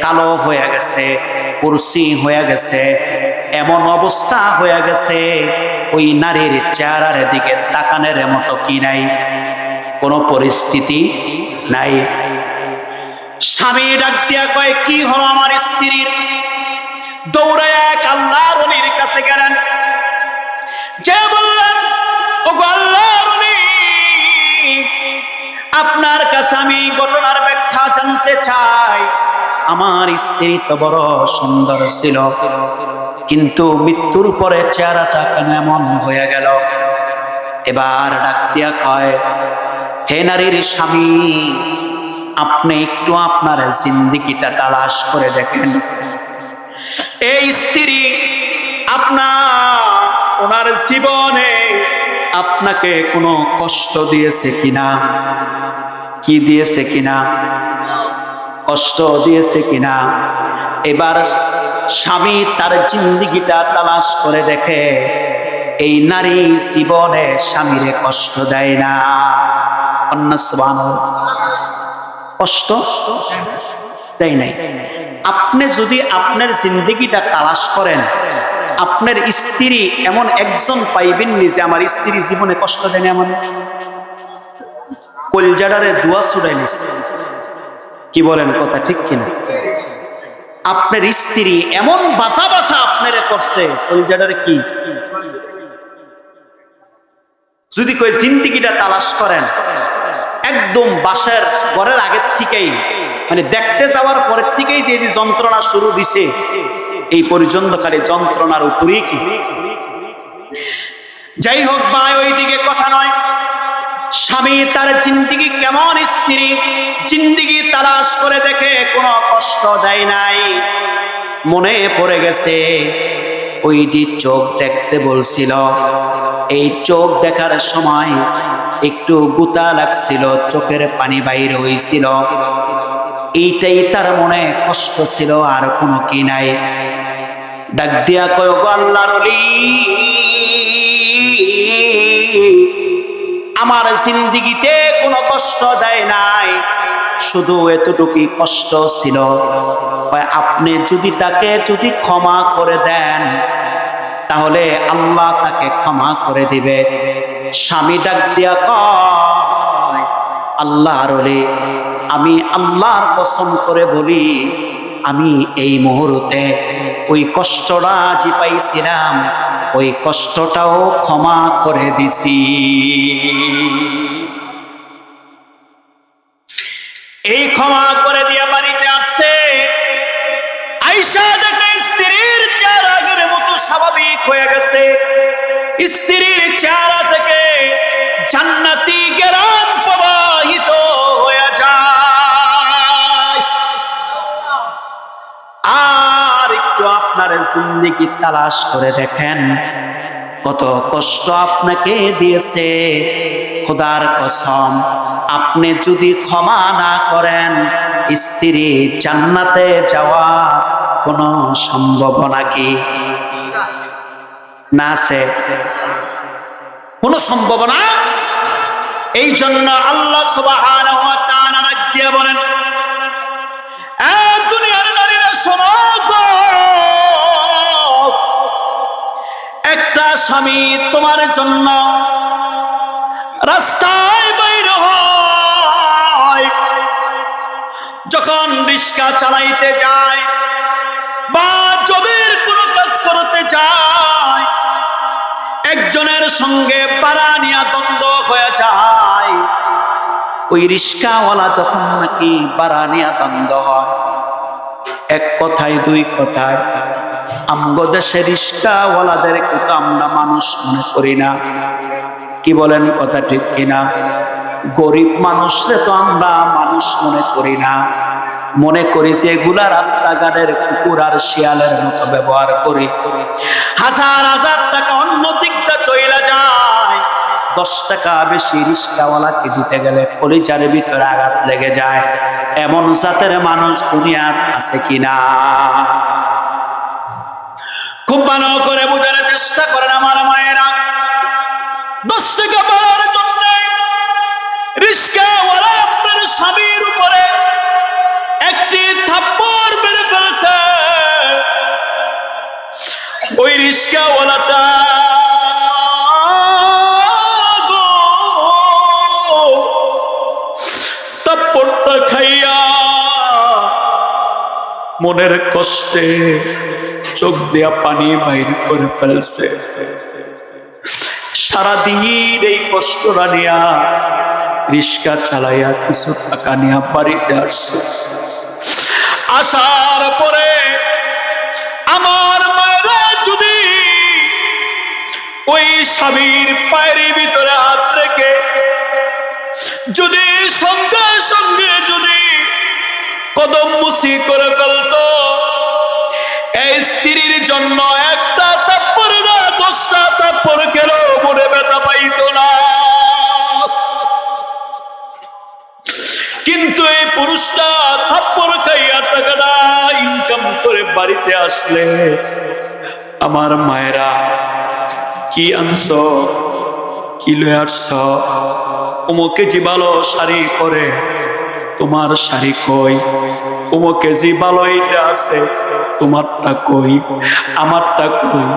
কালো হয়ে গেছে, কুরসি হয়ে গেছে, এমন অবস্থা হয়ে গেছে ওই নারীর চেহারার দিকে তাকানোর মতো কি নাই, কোনো পরিস্থিতি নাই। স্বামী ডাক দিয়া কয়, কি হলো আমার স্ত্রীর? দৌড়ে এক আল্লাহর ওলির কাছে গেলেন, যে বললেন, ও আল্লাহর ওলি, আপনার কাছে আমি ঘটনার ব্যাখ্যা জানতে চাই। আমার স্ত্রী তো বড় সুন্দর ছিল, কিন্তু মৃত্যুর পরে চেহারাটা কেন এমন হয়ে গেল? এবার ডাক দিয়া কয়, হে নারীর স্বামী, আপনি একটু আপনার জিন্দেগিটা তালাশ করে দেখেন। এই স্ত্রী ওনার জীবনে আপনাকে কোনো কষ্ট দিয়েছে কিনা? কি দিয়েছে কিনা? কষ্ট দিয়েছে কিনা? এবার স্বামী তার জিন্দেগিটা তালাশ করে দেখে, এই নারী জীবনে স্বামীরে কষ্ট দেয় না। কষ্ট দেয় নাই। আপনি যদি আপনার জিন্দেগিটা তালাশ করেন, আপনার স্ত্রী এমন একজন পাইবেন নি যে আমার স্ত্রী জীবনে কষ্ট দেয়নি। আমার কলজাডারে দুয়া ছুড়াই নিছে। কি বলেন, কথা ঠিক কিনা? আপনার স্ত্রী এমন বাসা বাসা আপনারে করছে, কলজাডারে কি যদি কই জিন্দেগিটা তালাশ করেন, একদম বাসার ঘরের আগের থেকেই, মানে দেখতে যাওয়ার পরের থেকেই যে যন্ত্রণা শুরু দিছে, এই পর্যন্ত খালি যন্ত্রণার উপরেই কি। যাই হোক ভাই, ওই দিকে কথা নয়। স্বামী তার জিন্দেগি কেমন, স্ত্রী জিন্দেগি তালাশ করে দেখে কোনো কষ্ট দেয় নাই। মনে পড়ে গেছে ওই যে চোখ দেখতে বলছিল, এই চোখ দেখার সময় একটু গুতা লাগছিল, চোখের পানি বাইর হয়েছিল, এইটাই তার মনে কষ্ট ছিল, আর কোনো কি নাই। ডাক দিয়া কয়, গো আল্লাহর ওলি, আমার জিন্দেগিতে কোনো কষ্ট দেয় নাই, শুধু এতটুকুই কষ্ট ছিল। আপনি যদি তাকে ক্ষমা করে দেন, তাহলে আল্লাহ তাকে ক্ষমা করে দিবে। স্বামী ডাক দিয়া কয়, আল্লাহর ওলি, আমি আল্লাহর কসম করে বলি, আমি এই মুহূর্তে ওই কষ্টটা যে পাইছিলাম, ওই কষ্টটাও ক্ষমা করে দিছি। এই ক্ষমা করে দিয়ে বাড়িতে আসছে। আয়েশা দেখে স্ত্রীর চেহারা আগের মতো স্বাভাবিক হয়ে গেছে। স্ত্রীর চেহারা থেকে জান্নাতি ঘ্রাণ প্রবাহিত হয়ে যায়। আর একটু আপনার জিন্দেগি তালাশ করে দেখেন, কত কষ্ট আপনাকে দিয়েছে। খোদার কসম, আপনি যদি ক্ষমা না করেন, স্ত্রী জান্নাতে যাওয়া কোনো সম্ভাবনা কি না আছে? কোনো সম্ভাবনা। এই জন্য আল্লাহ সুবহানাহু ওয়া তাআলা ডাক দিয়ে বলেন, এ দুনিয়ার নারীরা শোনো গো, একটা স্বামী তোমার জন্য রাস্তায় বাইর হয়, যখন রিক্সা চালাইতে যায় বা জমির কোনো কাজ করতে যায়, একজনের সঙ্গে ভাড়া নিয়ে দ্বন্দ্ব হয়ে যায়। ওই রিক্সাওয়ালা যখন নাকি ভাড়া নিয়ে দ্বন্দ্ব হয়, এক কথায় দুই কথায়, আমগো দেশে রিক্সাওয়ালাদেরকে তো আমরা মানুষ মনে করি না। কি বলেন, কথা ঠিক কিনা? গরিব মানুষরে তো আমরা মানুষ মনে করি না, মনে করি যে এগুলা রাস্তাঘাটের কুকুর আর শিয়ালের মতো ব্যবহার করি। হাজার হাজার টাকা অন্য দিকটা চইলা যায়, 10 টাকা বেশি রিক্সাওয়ালাকে দিতে গেলে কলিজার ভিতরে আঘাত লেগে যায়। এমন জাতের মানুষ দুনিয়ার আছে কিনা? খুব ভালো করে বোঝার চেষ্টা করেন আমার মায়েরা। 10 টাকা পাওয়ার জন্য রিক্সাওয়ালা আপনার স্বামীর উপরে একটি থাপ্পড় মেরে ফেলেছে। ওই রিক্সাওয়ালাটা থাপ্পড়টা খাইয়া মনের কষ্টে চোখ দিয়া পানি বাইর করে ফেলছে। সারাদিন এই কষ্টটা নিয়া রিক্সা চালাইয়া কিছু টাকা নিয়ে বাড়িতে আসছে। আসার পরে আমার মায়েরা যদি ওই স্বামীর পায়ের ভিতরে হাত রেখে যদি সঙ্গে সঙ্গে যদি কদম মুসি করে ফেলতো, এই স্ত্রীর জন্য একটা থাপ্পড় না 10টা থাপ্পড় খেলেও মনে ব্যথা পাইতো না। কিন্তু এই পুরুষটা থাপ্পড় খাইয়া টাকাটা ইনকাম করে বাড়িতে আসলে, আমার মায়েরা কি আনছো, কি লয়ে আসছো? অমুকে যে ভালো শাড়ি পরে, তোমার শাড়ি কই? অমুকে যে ভালো এইটা আছে, তোমারটা কই? আমারটা কই?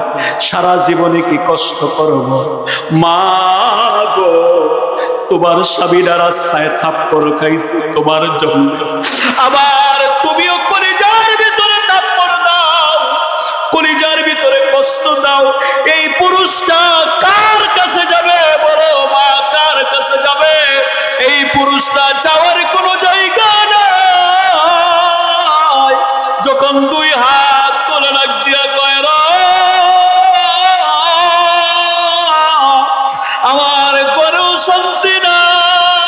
সারা জীবনে কি কষ্ট করব মা গো? তোমার স্বামীরা রাস্তায় থাপ্পড় খাইছে তোমার জন্য, আবার তুমিও কলিজার ভিতরে থাপ্পড় দাও, কলিজার ভিতরে কষ্ট দাও। এই পুরুষটা কার কাছে যাবে বলো মা? কার কাছে যাবে? এই পুরুষটা যাওয়ার কোনো জায়গা নাই। যখন 2 হাত তুলে লাগ দিয়া কয়, আমার ঘরেও শান্তি নাই,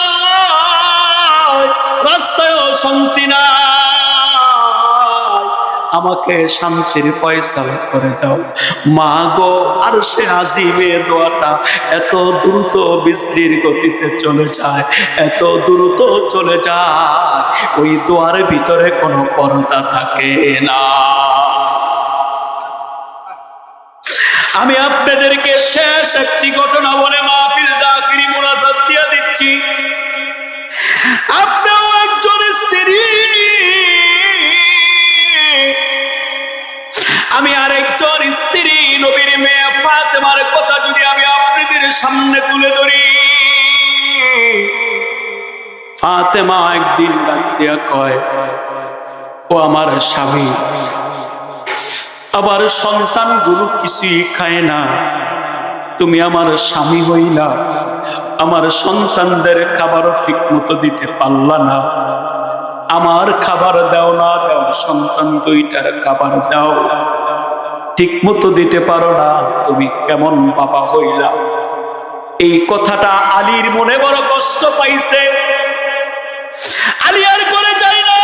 রাস্তায়ও শান্তি নাই, আমাকে শান্তির ফয়সালা করে দাও মা গো। আর সে আজিমে দোয়াটা এত দ্রুত বিজলির গতিতে চলে যায়, এত দ্রুত চলে যায়, ওই দোয়ার ভিতরে কোনো পর্দা থাকে না। আমি আপনাদেরকে শেষ একটি ঘটনা বলে মাহফিলটা আখিরি মুনাজাত দিয়ে দিচ্ছি। আপনিও একজন স্ত্রী, আমি আরেকজন স্ত্রী, নবীর মেয়ে ফাতেমার কথা যদি আমি আপনাদের সামনে তুলে ধরি। ফাতেমা একদিন ডাক দিয়া কয়, ও আমার স্বামী, আবার সন্তানগুলো কিছুই খায় না, তুমি আমার স্বামী হইলা, আমার সন্তানদের খাবারও ঠিক মতো দিতে পারলা না, আমার খাবার দাও না দাও, সন্তান দুইটার খাবার দাও, ঠিক মতো দিতে পারো না, তুমি কেমন বাবা হইলা? এই কথাটা আলীর মনে বড় কষ্ট পাইছে। আলী আর করে যায় না।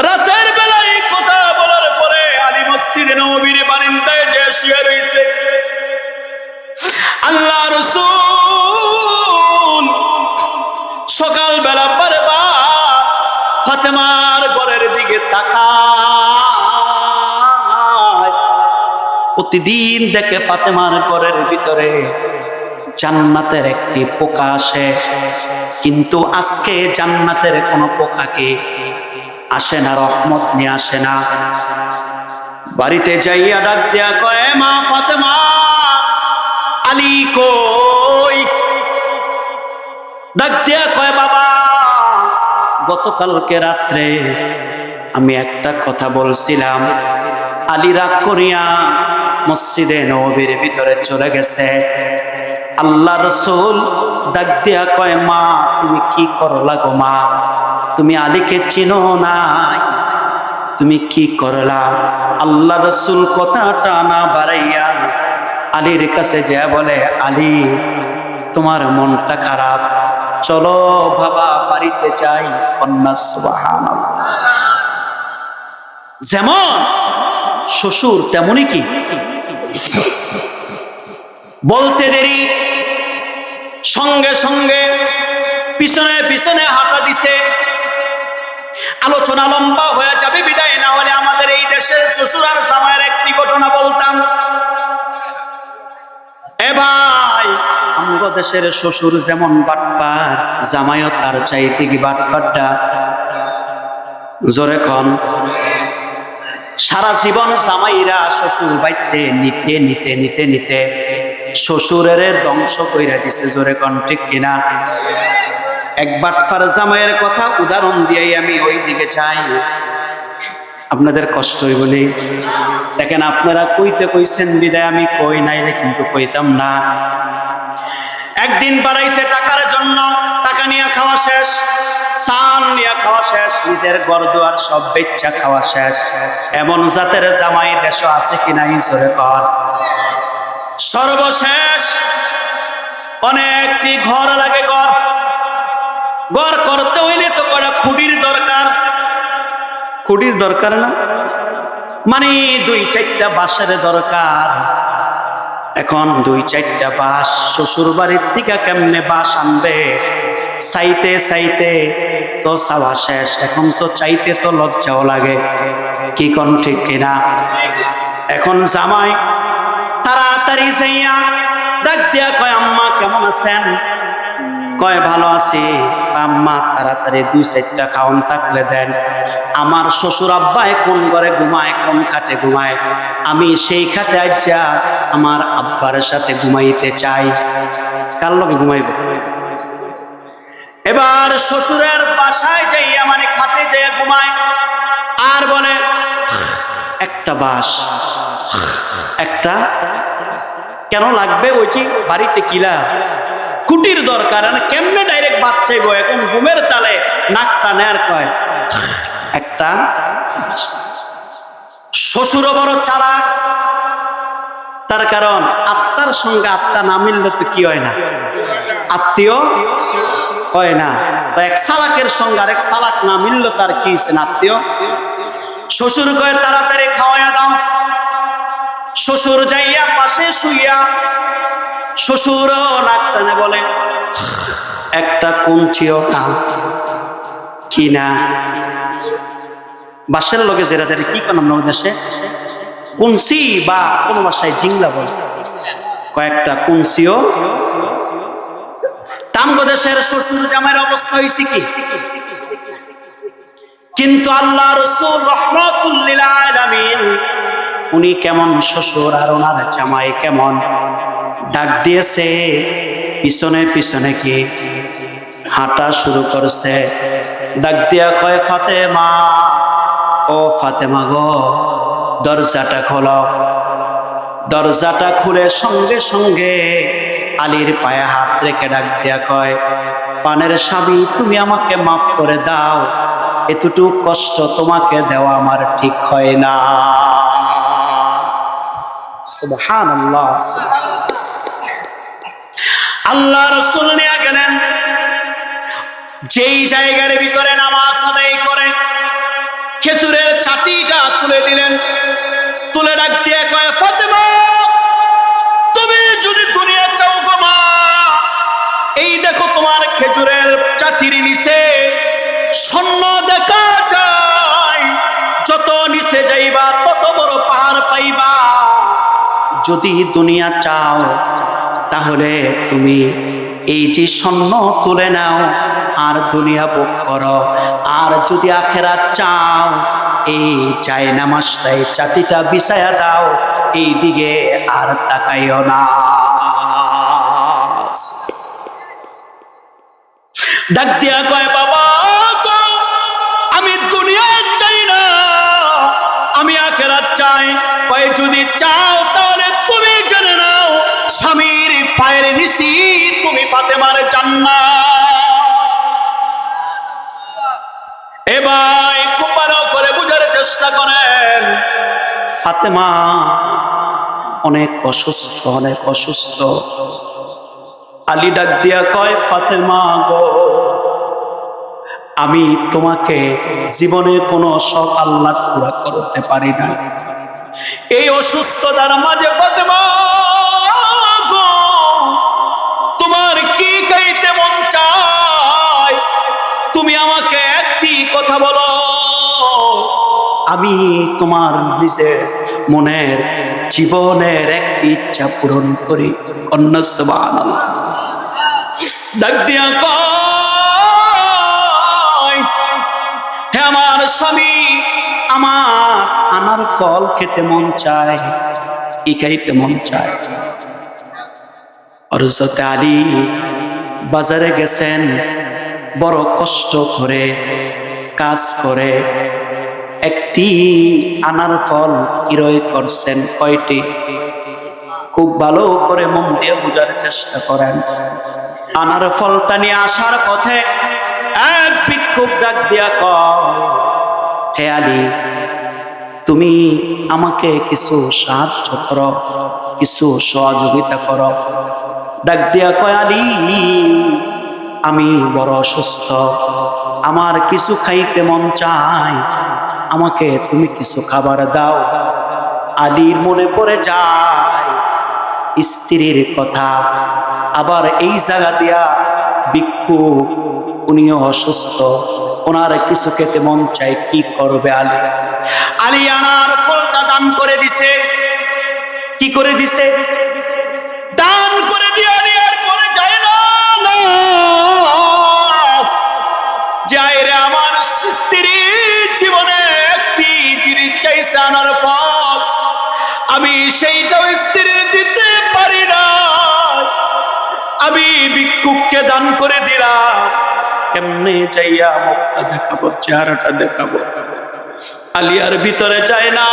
রাতের বেলায় এই কথা বলার পরে আলী মসজিদে নববীর বারান্দায় যে শুয়ে রয়েছে। আল্লাহ রাসূল সকাল বেলা বারবার ফাতেমার ঘরের দিকে তাকায়। প্রতিদিন দেখে ফাতেমার ঘরের ভিতরে জান্নাতের একটি পোকা আসে, কিন্তু আজকে জান্নাতের কোনো পোকাকে আসে না, রহমত নিয়ে আসে না। বাড়িতে যাইয়া ডাক দিয়া কয়, মা ফাতেমা, আলী কই? ডাক দিয়া কয়, বাবা, গতকালকে রাত্রে আমি একটা কথা বলছিলাম, আলী রাগ করিয়া মসজিদে নববীর ভিতরে চলে গেছে। আল্লাহ রাসূল ডাক দিয়া কয়, মা তুমি কি করলা গো মা? তুমি আলীকে চিনো না, তুমি কি করলা? আল্লাহ রাসূল কথাটা না বাড়াইয়া আলীর কাছে যা বলে, আলী তোমার মনটা খারাপ, চলো বাবা বাড়িতে যাই। কন্যা সুবহানাল্লাহ। যেমন শ্বশুর তেমনই কি বলতে দেরি, সঙ্গে সঙ্গে পিছনে পিছনে হাঁটা দিছে। আলোচনা লম্বা হয়ে যাবে, বিদায় না হলে আমাদের এই দেশের শ্বশুর আর জামাইয়ের একটি ঘটনা বলতাম। এ ভাই, আমগো দেশের শ্বশুর যেমন বাটপার, জামাইও তার চাইতে কি বাটপারটা। জোরে কন। সারা জীবন জামাইরা শ্বশুর বাইতে নিতে নিতে নিতে নিতে শ্বশুরের ধ্বংস কইরা দিছে। জোরে কন ঠিক কিনা? এক বাটপার জামাইয়ের কথা উদাহরণ দিয়েই আমি ওই দিকে চাই, আপনাদের কষ্ট হইব নি। দেখেন, আপনারা কইতে কইছেন বিদায় আমি কই নাইলে কিন্তু কইতাম না। একদিন বাড়াইছে টাকার জন্য, টাকা নিয়ে খাওয়া শেষ, সান নিয়ে খাওয়া শেষ, নিজের ঘরদুয়ার সব বেচ্চা খাওয়া শেষ। এমন জাতের জামাই দেশ আছে কিনা জোরে কর। সর্বশেষ অনেকটি ঘর লাগে, ঘর করতে হইলে তো কটা খুঁটির দরকার। খুঁটির দরকার না, মানে 2-4টা বাঁশের দরকার। এখন 2-4টা বাঁশ শ্বশুর বাড়ির থেকে কেমনে বাঁশ আনবে? চাইতে চাইতে তো চাওয়া শেষ, এখন তো চাইতে তো লজ্জাও লাগে। কি কোন ঠিক কিনা? এখন জামাই তাড়াতাড়ি যাইয়া ডাক দিয়া কয়, আম্মা কেমন আছেন? কয়, ভালো আছি। আম্মা তাড়াতাড়ি 2-4টা খাওন থাকলে দেন। আমার শ্বশুর আব্বাই কোন ঘরে ঘুমায়, কোন খাটে ঘুমায়, আমি সেই খাটে আইজা আমার আব্বার সাথে ঘুমাইতে চাই। কার লগে ঘুমাইব? এবার শ্বশুরের বাসায় যাইয়া, মানে খাটে যাইয়া ঘুমায়, আর বলে একটা বাস, একটা কেন লাগবে? ওই যে বাড়িতে কিলা খুঁটির দরকার, কেমনে ডাইরেক্ট বাদ চাইব? এখন ঘুমের তালে নাকটা নেয়ার কয় একটা। শ্বশুরও বড় চালাক, তার কারণ আত্মার সঙ্গে আত্মা না মিললে তো কি হয় না, আত্মীয় হয় না। তো এক সালাকের সঙ্গে আরেক সালাক না মিলল, তার কি হয়েছে? আত্মীয়। শ্বশুর কয়, তাড়াতাড়ি খাওয়াইয়া দাও। শ্বশুর যাইয়া পাশে শুইয়া শ্বশুরও নাক টানে বলে, একটা কুঞ্চিও না। কি না? বাসের লোকে যেটা কি কোন দেশে কুঞ্চি বা কোন বাসায় জিংলা বলে, কয়েকটা কুঞ্চিও। তামগো দেশের শ্বশুর জামাইয়ের অবস্থা হয়েছে কি? কিন্তু আল্লাহ রাসূল রাহমাতুল লিল আলামিন উনি কেমন শ্বশুর আর ওনার জামাই কেমন? ডাক দিয়েছে, পিছনে পিছনে কি হাঁটা শুরু করছে। ডাক দিয়া কয়, ফাতেমা, ও ফাতেমা গো, দরজাটা খোলো। দরজাটা খুলে সঙ্গে সঙ্গে আলীর পায়ে হাত রেখে ডাক দিয়া কয়, পানের স্বামী তুমি আমাকে মাফ করে দাও, এতটুকু কষ্ট তোমাকে দেওয়া আমার ঠিক হয় না। সুবহানাল্লাহ। আল্লাহ রাসূল নিয়ে গেলেন যেই জায়গার ভিতরে নামাজ আদায় করে, খেজুরের চাটিটা তুলে দিলেন, তুলে ডাক দিয়ে কয়, ফাতেমা তুমি যদি দুনিয়া চাও গো মা, এই দেখো তোমার খেজুরের চাটির নিচে স্বর্ণ দেখা যায়, যত নিচে যাইবা তত বড় পাহাড় পাইবা। যদি দুনিয়া চাও তাহলে তুমি এই যে স্বর্ণ তুলে নাও আর দুনিয়া ভোগ করো, আর যদি আখিরাত চাও এই জায়নামাজটাই চাটিটা বিছায়া দাও, এই দিকে আর তাকাইও না। ডাক দিয়া কয়, বাবা আমি দুনিয়া চাই না, আমি আখিরাত চাই। কয় যদি চাও তাহলে তুমি জেনে নাও স্বামীর পায়ের নিচে তুমি ফাতেমার জান্নাত। এবার খুব ভালো করে বুঝার চেষ্টা করেন, ফাতেমা অনেক অসুস্থ, অনেক অসুস্থ। আলী ডাক দিয়া কয়, ফাতেমা গো, আমি তোমাকে জীবনে কোনো শখ আল্লাহ পুরা করতে পারি না, এই অসুস্থতার মাঝে ফাতেমা গো, তোমার কি খাইতে মন চায় তুমি আমাকে একটি কথা বলো, আমি তোমার নিজের মনের জীবনের একটি ইচ্ছা পূরণ করি। কন্যা সুবহানাল্লাহ। ডাক দিয়া কয়, হে আমার স্বামী, আমার আনার ফল খেতে মন চায়, কি খাইতে মন চায়। হযরত আলী বাজারে গেছেন, বড় কষ্ট করে কাজ করে একটি আনার ফল ক্রয় করছেন। কয়টি? খুব ভালো করে মন দিয়ে বোঝার চেষ্টা করেন। আনার ফলটা নিয়ে আসার পথে এক ভিক্ষুক ডাক দিয়া কয়, হে আলী, তুমি আমাকে কিছু সাহায্য করো, কিছু সহযোগিতা করো। ডাক দিয়া কয়, আলী আমি বড় অসুস্থ, আমার কিছু খাইতে মন চায়, আমাকে তুমি কিছু খাবার দাও। আলীর মনে পড়ে যায় স্ত্রীর কথা, আবার এই জায়গা দিয়া ভিক্ষুক উনিও অসুস্থ, ওনার কিছু খেতে মন চায়, কি করবে আলী? আলী আনার ফলটা দান করে দিছে। কি করে দিছে? দান করে দিয়ে আলী আর করে যায় না, যায় রে আমার স্ত্রী জীবনে একটি জিনিস চাইছে আনার ফল, আমি সেইটাও স্ত্রীর দিতে পারি না, আমি ভিক্ষুককে দান করে দিলাম, কেমনে যাইয়া মুখটা দেখাবো, চেহারাটা দেখাবো? আলিয়ার ভিতরে যায় না,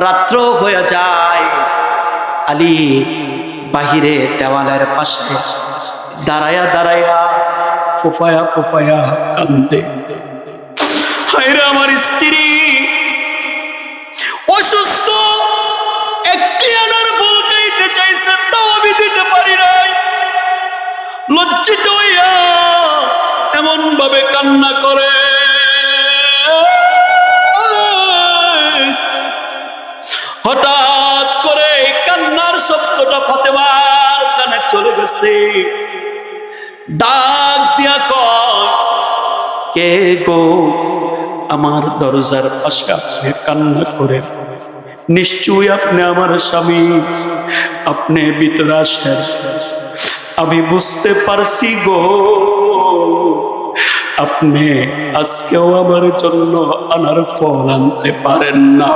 রাত্র হয়ে যায়। আলী বাহিরে দেওয়ালের পাশে দাঁড়ায়া দাঁড়ায়া ফুফায়া ফুফায়া কান্দে। হায়রে আমার স্ত্রী অসুস্থ, একটি আনার ফল খাইতে চাইছে, তাও আমি দিতে পারি নাই। লজ্জিত হইয়া এমন ভাবে কান্না করে। হঠাৎ করে কান্নার শব্দটা ফাতেমার কানে চলে গেছে। ডাক দিয়া কয়, কে গো? আমার দরজার পাশে আপনি কান্না করেন, নিশ্চয়ই আপনি আমার স্বামী, আপনি ভিতরে আসেন। আমি বুঝতে পারছি গো, আপনি আজকেও আমার জন্য আনার ফল আনতে পারেন না।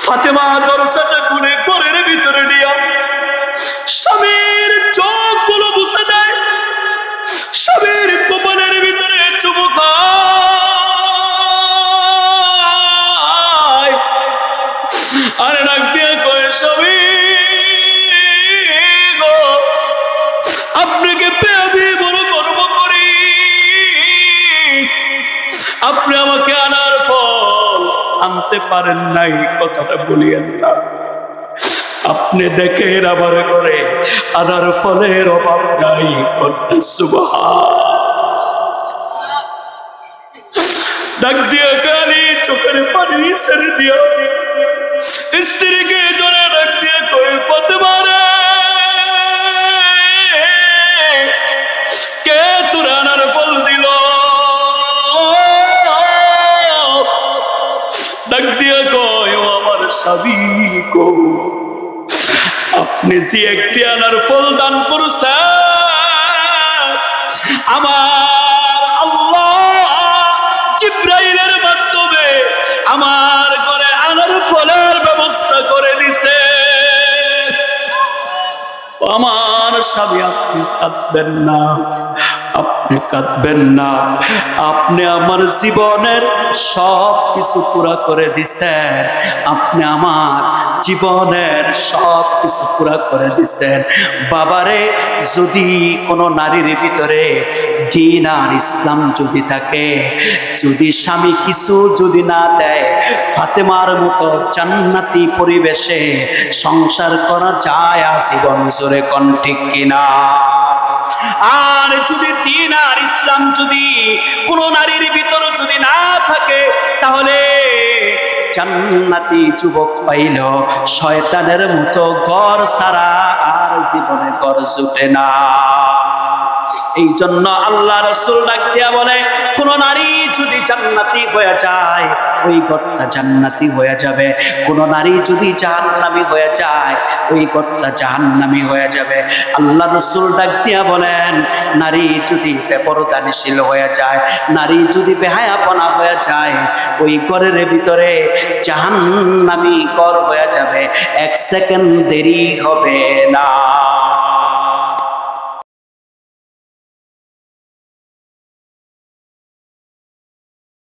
ফাতেমা দরজাটা খুলে ঘরের ভিতরে নিয়ে স্বামীর চোখগুলো মুছে দেয়, স্বামীর কপালের ভিতরে চুমু খায়, আর ডাক দিয়ে কয়, আপনি আমাকে আনার ফল আনতে পারেন নাই, কথাটা বলিয়েন না। আপনি দেখেন আমার ঘরে আনার ফলের অভাব নাই, সুবহান। ডাক দিয়া কালি চোখের পানি ছেড়ে দিয়া স্ত্রীকে ধরে ডাক দিয়ে কই, ফাতেমা রে, কে তোর আনার ফল দিল? ডাক দিয়ে কয়, ও আমার স্বামী গো, আপনি যে একটি আনার ফল দান করছেন, আমার আল্লাহ জিবরাইলের মাধ্যমে আমার ঘরে আনার ফলের ব্যবস্থা করে দিছে। আমার স্বামী, আপনি কাঁদবেন না, আপনি কাঁদবেন না। আপনি আমার জীবনের সব কিছু পুরা করে দিছেন, আপনি আমার জীবনের সব কিছু পুরা করে দিছেন। বাবারে, যদি কোনো নারীর ভিতরে দ্বীন আর ইসলাম যদি থাকে, যদি স্বামী কিছু যদি না দেয়, ফাতেমার মতো জান্নাতি পরিবেশে সংসার করা যায় আজীবন। জোরে কোন ঠিক কিনা? আর যদি দ্বীন আর ইসলাম যদি কোনো নারীর ভিতরে যদি না থাকে, তাহলে জান্নাতি যুবক পাইল শয়তানের মতো ঘর ছাড়া আর জীবনে ঘর জুটে না। এই জন্য আল্লাহ রাসূল ডাক দিয়া বলে, কোন নারী যদি জান্নাতি হয়ে যায়, ওই ঘরটা জান্নাতি হয়ে যাবে। কোন নারী যদি জাহান্নামী হয়ে যায়, ওই ঘরটা জাহান্নামী হয়ে যাবে। আল্লাহ রাসূল ডাক দিয়া বলেন, নারী যদি বেপরদাশীল হয়ে যায়, নারী যদি বেহায়াপনা হয়ে যায়, ওই ঘরের ভিতরে জাহান্নামী ঘর হয়ে যাবে, এক সেকেন্ড দেরি হবে না।